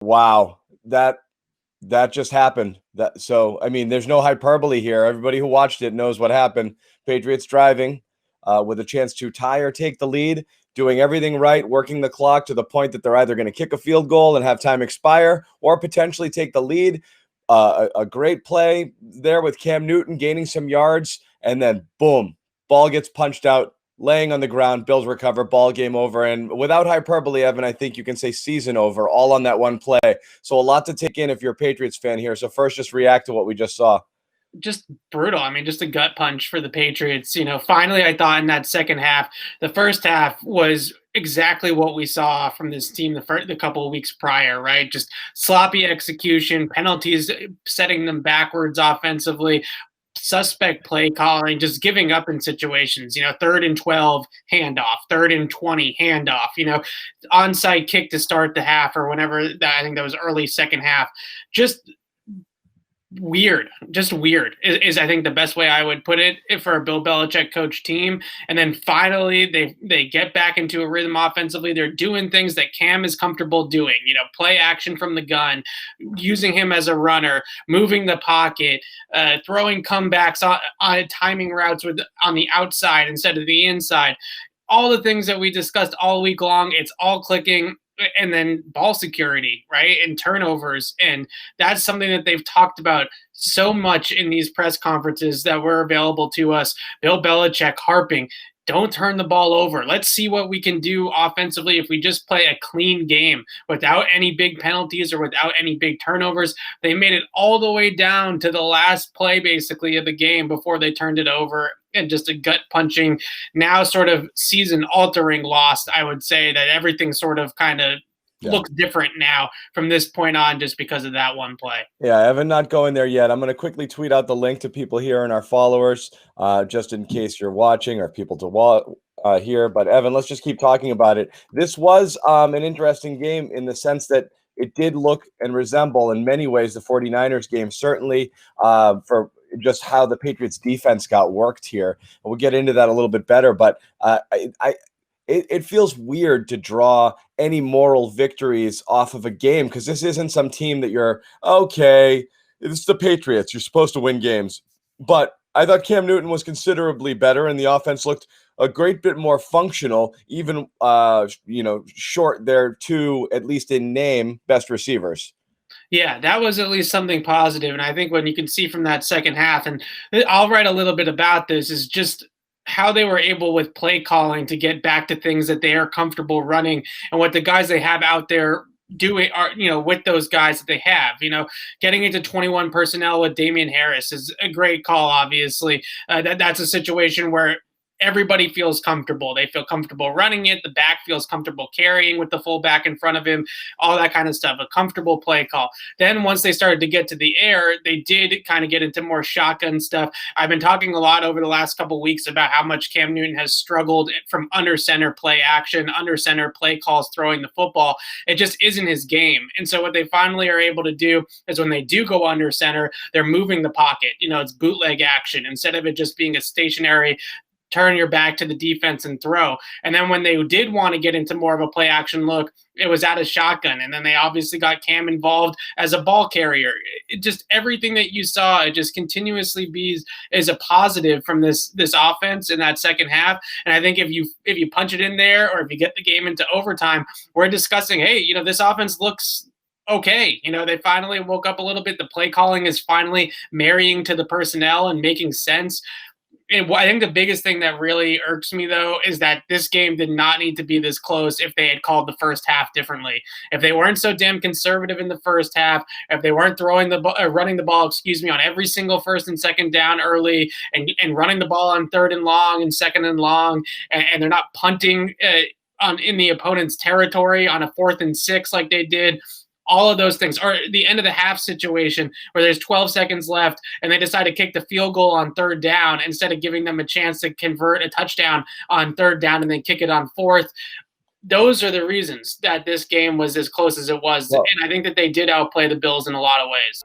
Wow, that just happened. I mean, there's no hyperbole here. Everybody who watched it knows what happened. Patriots driving with a chance to tie or take the lead, doing everything right, working the clock to the point that they're either going to kick a field goal and have time expire or potentially take the lead. A great play there with Cam Newton gaining some yards, and then boom, ball gets punched out, laying on the ground. Bills recover, ball game over. And without hyperbole, Evan, I think you can say season over, all on that one play. So a lot to take in if you're a Patriots fan here. So first, just react to what we just saw. Just brutal. I mean, just a gut punch for the Patriots. Finally, I thought in that second half, the first half was exactly what we saw from this team the couple of weeks prior, right? Just sloppy execution, penalties setting them backwards offensively, suspect play calling, just giving up in situations, 3rd and 12 handoff, 3rd and 20 handoff, onside kick to start the half or whenever that, I think that was early second half. Just weird is I think the best way I would put it for a Bill Belichick coach team. And then finally they get back into a rhythm offensively. They're doing things that Cam is comfortable doing, play action from the gun, using him as a runner, moving the pocket, throwing comebacks on timing routes on the outside instead of the inside. All the things that we discussed all week long, it's all clicking. And then ball security, right? And turnovers. And that's something that they've talked about so much in these press conferences that were available to us. Bill Belichick harping, don't turn the ball over. Let's see what we can do offensively if we just play a clean game without any big penalties or without any big turnovers. They made it all the way down to the last play, basically, of the game before they turned it over. And just a gut-punching, now sort of season-altering loss, I would say, that everything sort of kind of looks different now from this point on just because of that one play. Yeah, Evan, not going there yet. I'm going to quickly tweet out the link to people here and our followers, just in case you're watching or people to hear. But Evan, let's just keep talking about it. This was an interesting game in the sense that it did look and resemble in many ways the 49ers game, certainly for just how the Patriots defense got worked here. And we'll get into that a little bit better, but it feels weird to draw any moral victories off of a game because this isn't some team that you're, okay, it's the Patriots. You're supposed to win games. But I thought Cam Newton was considerably better and the offense looked a great bit more functional, even, short their two, at least in name, best receivers. Yeah, that was at least something positive. And I think when you can see from that second half, and I'll write a little bit about this, is just how they were able with play calling to get back to things that they are comfortable running and what the guys they have out there doing are, with those guys that they have, getting into 21 personnel with Damian Harris is a great call. Obviously, that's a situation where everybody feels comfortable. They feel comfortable running it. The back feels comfortable carrying with the fullback in front of him, all that kind of stuff, a comfortable play call. Then once they started to get to the air, they did kind of get into more shotgun stuff. I've been talking a lot over the last couple of weeks about how much Cam Newton has struggled from under center play action, under center play calls, throwing the football. It just isn't his game. And so what they finally are able to do is when they do go under center, they're moving the pocket. It's bootleg action instead of it just being a stationary turn your back to the defense and throw. And then when they did want to get into more of a play action look, it was out of shotgun. And then they obviously got Cam involved as a ball carrier. It just everything that you saw, it just continuously is a positive from this offense in that second half. And I think if you punch it in there or if you get the game into overtime, we're discussing, hey, this offense looks okay. They finally woke up a little bit. The play calling is finally marrying to the personnel and making sense. And I think the biggest thing that really irks me, though, is that this game did not need to be this close if they had called the first half differently. If they weren't so damn conservative in the first half, if they weren't running the ball, on every single first and second down early and running the ball on third and long and second and long, and they're not punting in the opponent's territory on a 4th and 6 like they did, all of those things, or the end of the half situation where there's 12 seconds left and they decide to kick the field goal on third down instead of giving them a chance to convert a touchdown on third down and then kick it on fourth. Those are the reasons that this game was as close as it was. Well, and I think that they did outplay the Bills in a lot of ways.